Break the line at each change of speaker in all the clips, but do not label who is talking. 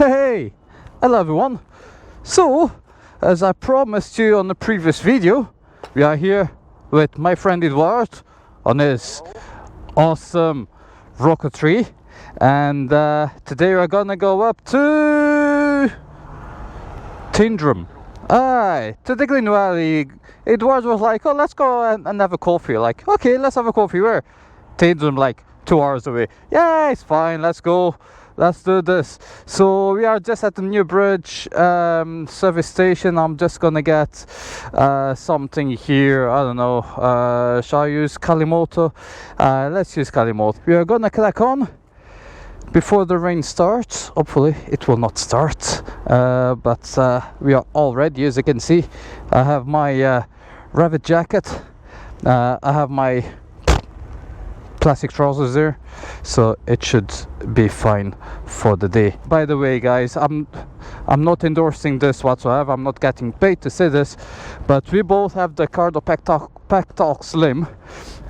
Hey, hello everyone. So, as I promised you on the previous video, we are here with my friend Edward on his awesome rocketry, and today we're gonna go up to Tyndrum. Aye, to the Green Welly. Edward was like, oh, let's go and have a coffee. Like, okay, let's have a coffee. Where? Tyndrum, like 2 hours away. Yeah, it's fine, let's go. Let's do this. So we are just at the New Bridge service station. I'm just gonna get something here. I don't know. Shall I use Kalimoto? Let's use Kalimoto. We are gonna crack on before the rain starts. Hopefully it will not start. But we are all ready, as you can see. I have my rabbit jacket. I have my plastic trousers there, so it should be fine for the day. By the way, guys, I'm not endorsing this whatsoever. I'm not getting paid to say this, but we both have the Cardo Packtalk Slim,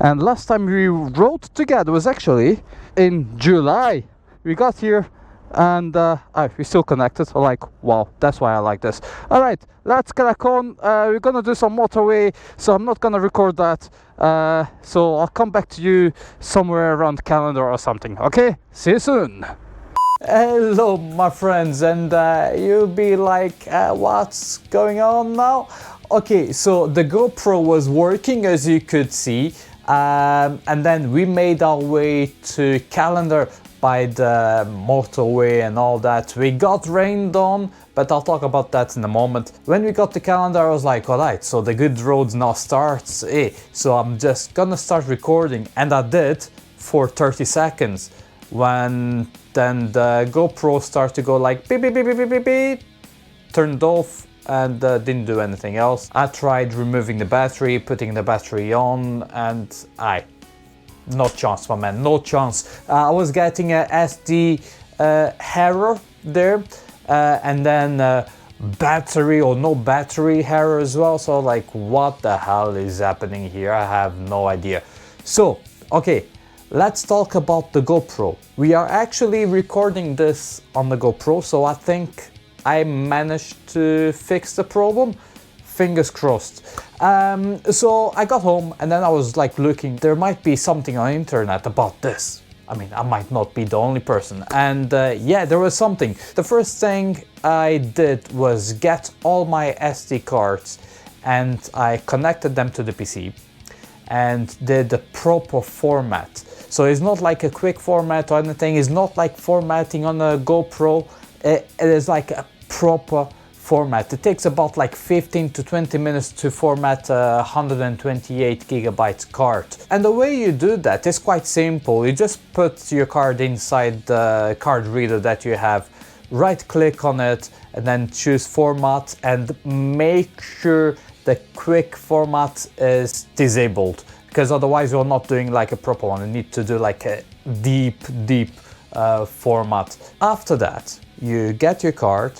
and last time we rode together was actually in July. We got here and we're still connected. Like, wow, that's why I like this. All right, let's crack on. We're gonna do some motorway, so I'm not gonna record that. So I'll come back to you somewhere around calendar or something. Okay, see you soon. Hello my friends, and you'll be like, what's going on now? Okay, so the GoPro was working, as you could see, and then we made our way to calendar by the motorway and all that. We got rained on, but I'll talk about that in a moment. When we got the calendar, I was like, alright, so the good roads now starts, so I'm just gonna start recording, and I did for 30 seconds. When then the GoPro started to go like beep beep beep beep beep beep, turned off, and didn't do anything else. I tried removing the battery, putting the battery on, and no chance, my man, no chance. I was getting a SD error there, and then battery or no battery error as well. So like, what the hell is happening here? I have no idea. So, okay, let's talk about the GoPro. We are actually recording this on the GoPro, so I think I managed to fix the problem. Fingers crossed. So I got home and then I was like looking, there might be something on the internet about this. I mean, I might not be the only person. And yeah, there was something. The first thing I did was get all my SD cards and I connected them to the PC and did the proper format. So it's not like a quick format or anything. It's not like formatting on a GoPro. It is like a proper format. It takes about like 15 to 20 minutes to format a 128 gigabyte card. And the way you do that is quite simple. You just put your card inside the card reader that you have, right click on it, and then choose format, and make sure the quick format is disabled, because otherwise you're not doing like a proper one. You need to do like a deep format. After that, you get your card,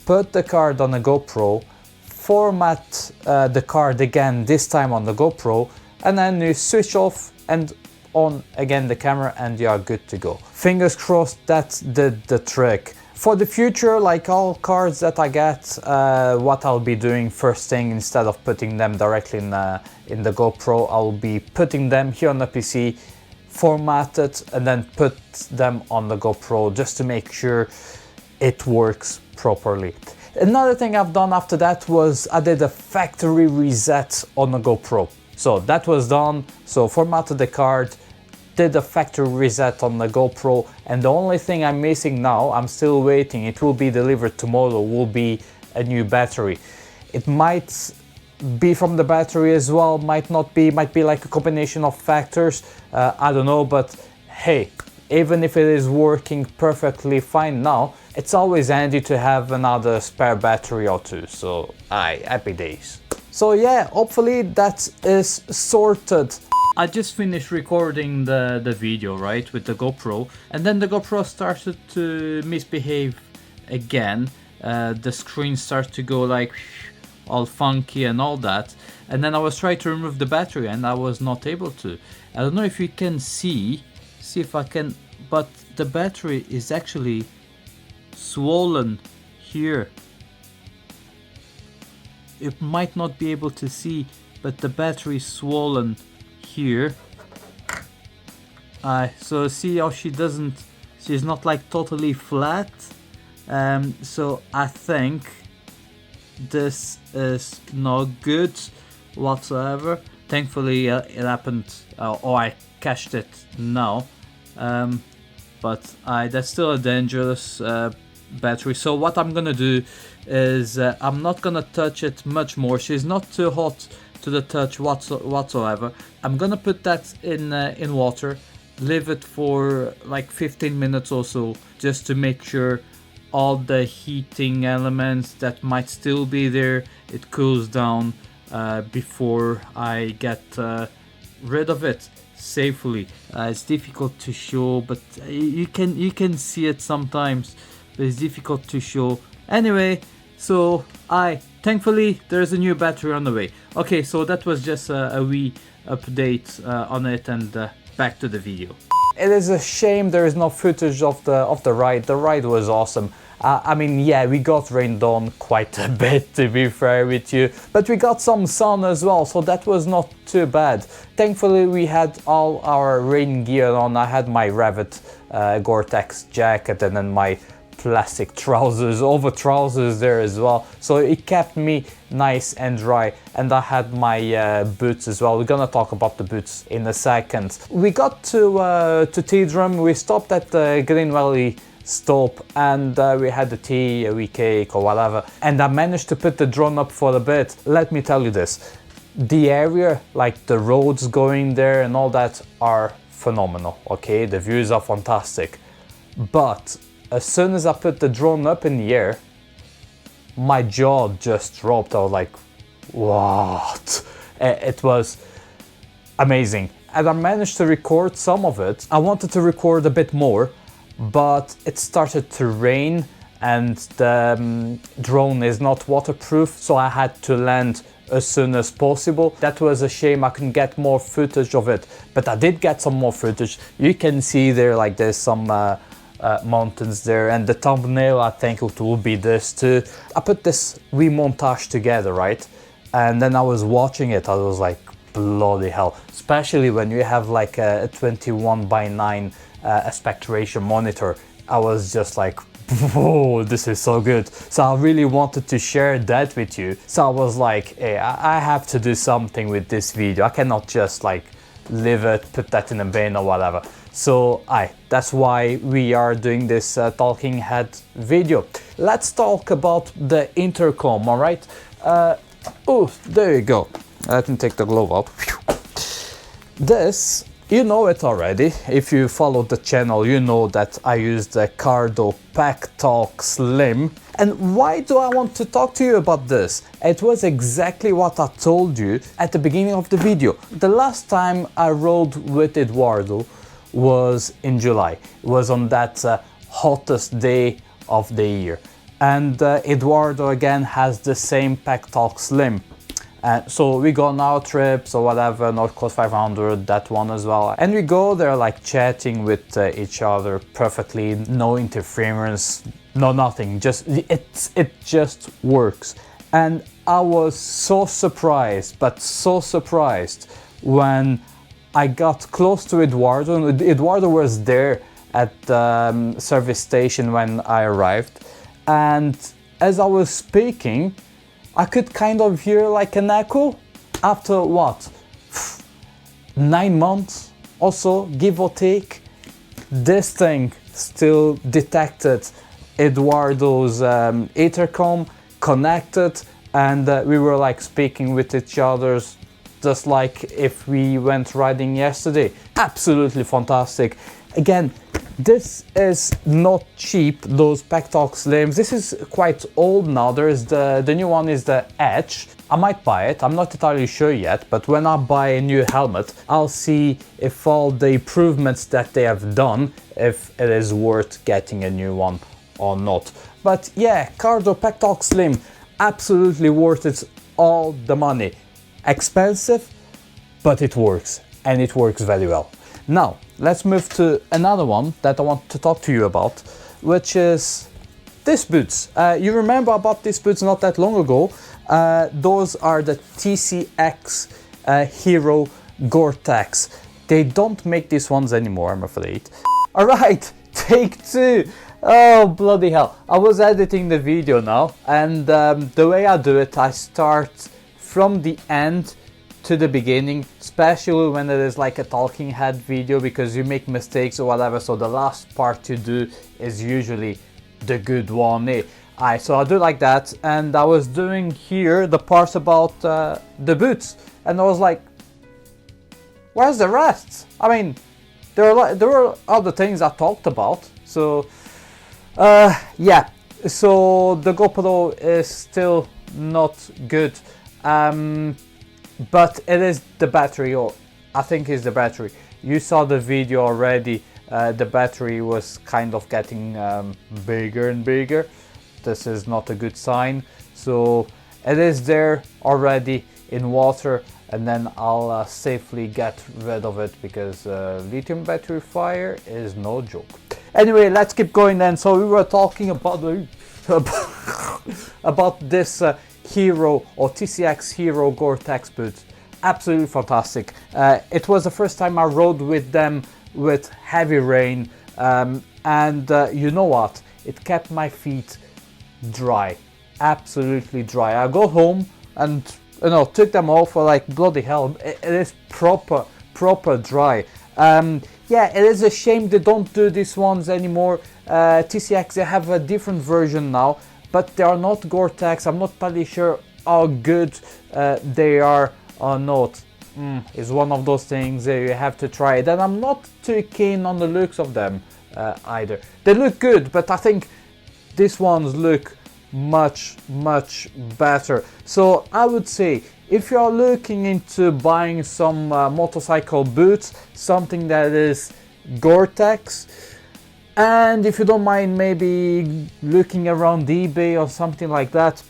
put the card on a GoPro, format the card again, this time on the GoPro, and then you switch off and on again the camera and you are good to go. Fingers crossed that did the trick. For the future, like all cards that I get, what I'll be doing first thing, instead of putting them directly in the GoPro, I'll be putting them here on the PC, format it, and then put them on the GoPro just to make sure it works properly. Another thing I've done after that was I did a factory reset on the GoPro. So that was done. So formatted the card, did a factory reset on the GoPro, and the only thing I'm missing now, I'm still waiting, it will be delivered tomorrow, will be a new battery. It might be from the battery as well, might not be, might be like a combination of factors, I don't know, but hey, even if it is working perfectly fine now, it's always handy to have another spare battery or two, so happy days. So yeah, hopefully that is sorted. I just finished recording the video, right, with the GoPro, and then the GoPro started to misbehave again. The screen started to go like all funky and all that, and then I was trying to remove the battery and I was not able to. I don't know if you can see if I can, but the battery is actually swollen here. You might not be able to see, but the battery is swollen here. So see how she's not like totally flat. So I think this is not good whatsoever. Thankfully it happened, or I catched it now, but that's still a dangerous battery. So what I'm gonna do is I'm not gonna touch it much more. She's not too hot to the touch whatsoever. I'm gonna put that in water, leave it for like 15 minutes or so, just to make sure all the heating elements that might still be there, it cools down before I get rid of it safely. It's difficult to show, but you can see it sometimes, but it's difficult to show. Anyway, so thankfully there's a new battery on the way. Okay, so that was just a wee update on it, and back to the video. It is a shame there is no footage of the ride. The ride was awesome. I mean, yeah, we got rained on quite a bit, to be fair with you, but we got some sun as well, so that was not too bad. Thankfully, we had all our rain gear on. I had my Revit Gore-Tex jacket and then my plastic trousers, over trousers there as well, so it kept me nice and dry. And I had my boots as well. We're gonna talk about the boots in a second. We got to Tyndrum. We stopped at the Green Welly Stop, and we had the tea, a wee cake or whatever, and I managed to put the drone up for a bit. Let me tell you this, the area, like the roads going there and all that, are phenomenal. Okay, the views are fantastic, but as soon as I put the drone up in the air, my jaw just dropped. I was like, what? It was amazing. And I managed to record some of it. I wanted to record a bit more, but it started to rain and the drone is not waterproof, so I had to land as soon as possible. That was a shame. I couldn't get more footage of it, but I did get some more footage. You can see there, like there's some mountains there, and the thumbnail, I think it will be this too. I put this wee montage together, right? And then I was watching it, I was like, bloody hell. Especially when you have like a 21:9 aspect ratio monitor. I was just like, whoa, this is so good. So I really wanted to share that with you. So I was like, hey, I have to do something with this video. I cannot just like leave it, put that in a bin or whatever. So that's why we are doing this talking head video. Let's talk about the intercom, all right? Oh, there you go. Let me take the glove out. This, you know it already. If you followed the channel, you know that I use the Cardo Packtalk Slim. And why do I want to talk to you about this? It was exactly what I told you at the beginning of the video. The last time I rode with Eduardo was in July. It was on that hottest day of the year. And Eduardo again has the same Packtalk Slim. So we go on our trips or whatever, North Coast 500, that one as well. And we go there like chatting with each other perfectly, no interference, no nothing, just it just works. And I was so surprised, but so surprised when I got close to Eduardo. And Eduardo was there at the service station when I arrived. And as I was speaking, I could kind of hear like an echo. After what, 9 months or so, give or take, this thing still detected Eduardo's intercom, connected, and we were like speaking with each other just like if we went riding yesterday. Absolutely fantastic. Again, this is not cheap, those Packtalk Slims. This is quite old now. There's the new one is the Edge. I might buy it, I'm not entirely sure yet, but when I buy a new helmet, I'll see if all the improvements that they have done, if it is worth getting a new one or not. But yeah, Cardo Packtalk Slim, absolutely worth it, all the money. Expensive, but it works, and it works very well. Now, let's move to another one that I want to talk to you about, which is these boots. You remember I bought these boots not that long ago. Those are the TCX HERO Gore-Tex. They don't make these ones anymore, I'm afraid. Alright, take 2. Oh, bloody hell. I was editing the video now, and the way I do it, I start from the end to the beginning, especially when it is like a talking head video, because you make mistakes or whatever, so the last part you do is usually the good one, eh? So I do like that, and I was doing here the parts about the boots, and I was like, where's the rest? I mean, there were other things I talked about, so yeah, so the GoPro is still not good, but it is the battery, or I think it's the battery. You saw the video already, the battery was kind of getting bigger and bigger. This is not a good sign, so it is there already in water, and then I'll safely get rid of it, because lithium battery fire is no joke. Anyway, let's keep going then. So we were talking about about this Hero or TCX HERO Gore-Tex boots. Absolutely fantastic. It was the first time I rode with them with heavy rain, and you know what? It kept my feet dry, absolutely dry. I got home and took them off for like bloody hell. It is proper dry. Yeah, it is a shame they don't do these ones anymore. TCX, they have a different version now, but they are not Gore-Tex. I'm not totally sure how good they are or not. It's one of those things that you have to try it, and I'm not too keen on the looks of them either. They look good, but I think these ones look much better. So I would say, if you are looking into buying some motorcycle boots, something that is Gore-Tex, and if you don't mind maybe looking around eBay or something like that,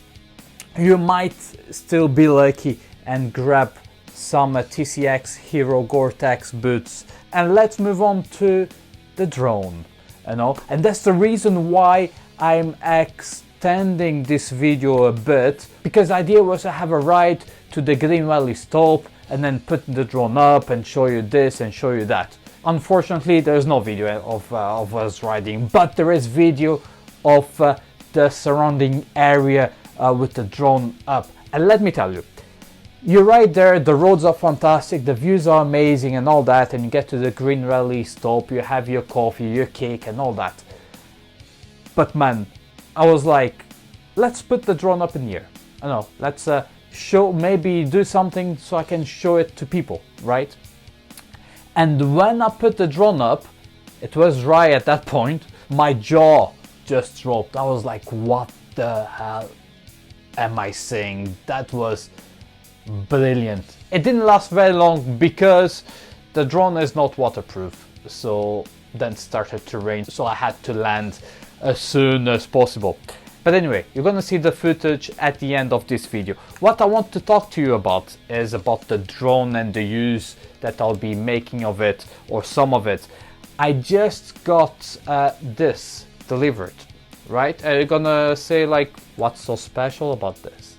you might still be lucky and grab some TCX HERO Gore-Tex boots. And let's move on to the drone, and that's the reason why I'm extending this video a bit, because the idea was to have a ride to the Green Welly Stop and then put the drone up and show you this and show you that. Unfortunately, there's no video of us riding, but there is video of the surrounding area with the drone up. And let me tell you, you're right there, the roads are fantastic, the views are amazing and all that, and you get to the Green Welly Stop, you have your coffee, your cake and all that. But man, I was like, let's put the drone up in the air. Let's maybe do something so I can show it to people, right? And when I put the drone up, it was dry at that point, my jaw just dropped. I was like, what the hell am I saying? That was brilliant. It didn't last very long because the drone is not waterproof, so then started to rain, so I had to land as soon as possible. But anyway, you're gonna see the footage at the end of this video. What I want to talk to you about is about the drone and the use that I'll be making of it, or some of it. I just got this delivered, right? And you're gonna say like, what's so special about this?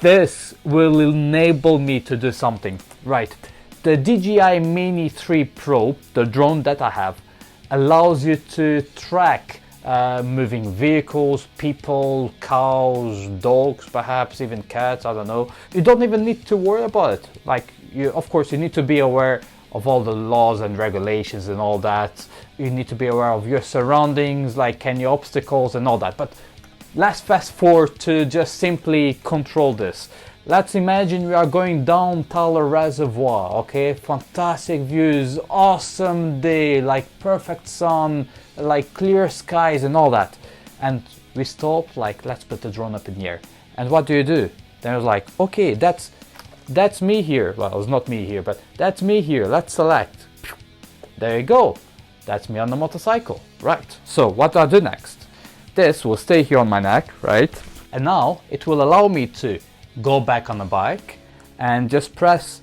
This will enable me to do something, right? The DJI Mini 3 Pro, the drone that I have, allows you to track moving vehicles, people, cows, dogs, perhaps even cats, I don't know. You don't even need to worry about it. Like, of course, you need to be aware of all the laws and regulations and all that. You need to be aware of your surroundings, like any obstacles and all that. But let's fast forward to just simply control this. Let's imagine we are going down Thaler Reservoir, okay? Fantastic views, awesome day, like perfect sun, like clear skies and all that. And we stop, like, let's put the drone up in the air. And what do? Then it's like, okay, that's me here. Well, it's not me here, but that's me here. Let's select. There you go. That's me on the motorcycle, right? So what do I do next? This will stay here on my neck, right? And now it will allow me to go back on the bike and just press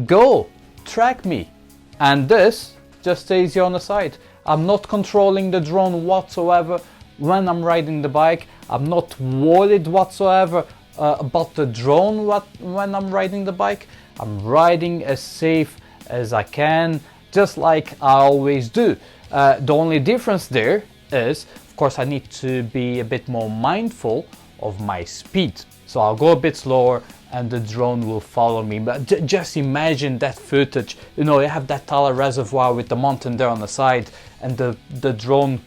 go, track me, and this just stays here on the side. I'm not controlling the drone whatsoever, when I'm riding the bike. I'm not worried whatsoever about the drone when I'm riding the bike. I'm riding as safe as I can, just like I always do. The only difference there is, of course, I need to be a bit more mindful of my speed. So I'll go a bit slower and the drone will follow me. But just imagine that footage. You know, you have that Tala reservoir with the mountain there on the side and the drone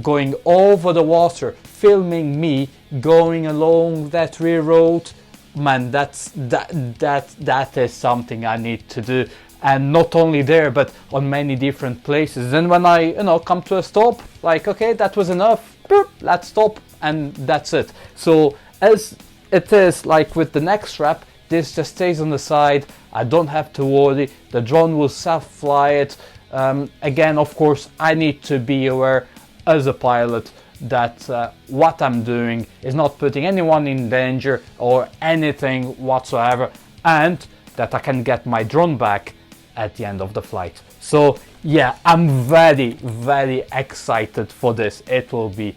going over the water, filming me going along that rear road. Man, that is something I need to do. And not only there, but on many different places. And when I, you know, come to a stop, like, okay, that was enough, boop, let's stop, and that's it. So as it is like with the neck strap, this just stays on the side. I don't have to worry. The drone will self-fly it. Again, of course, I need to be aware as a pilot that what I'm doing is not putting anyone in danger or anything whatsoever, and that I can get my drone back at the end of the flight. So yeah, I'm very, very excited for this. It will be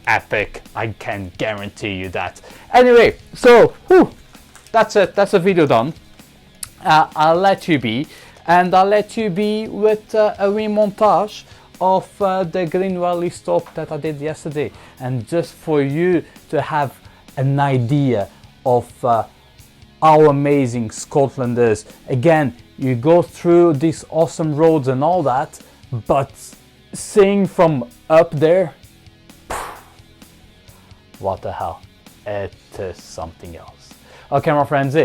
epic, I can guarantee you that. Anyway, so that's it, that's the video done. I'll let you be, and I'll let you be with a remontage of the Green Welly Stop that I did yesterday, and just for you to have an idea of how amazing Scotland is. Again, you go through these awesome roads and all that, but seeing from up there, what the hell, it is something else. Okay, my friends,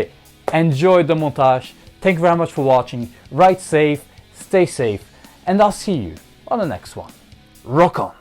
enjoy the montage. Thank you very much for watching. Ride safe, stay safe, and I'll see you on the next one. Rock on!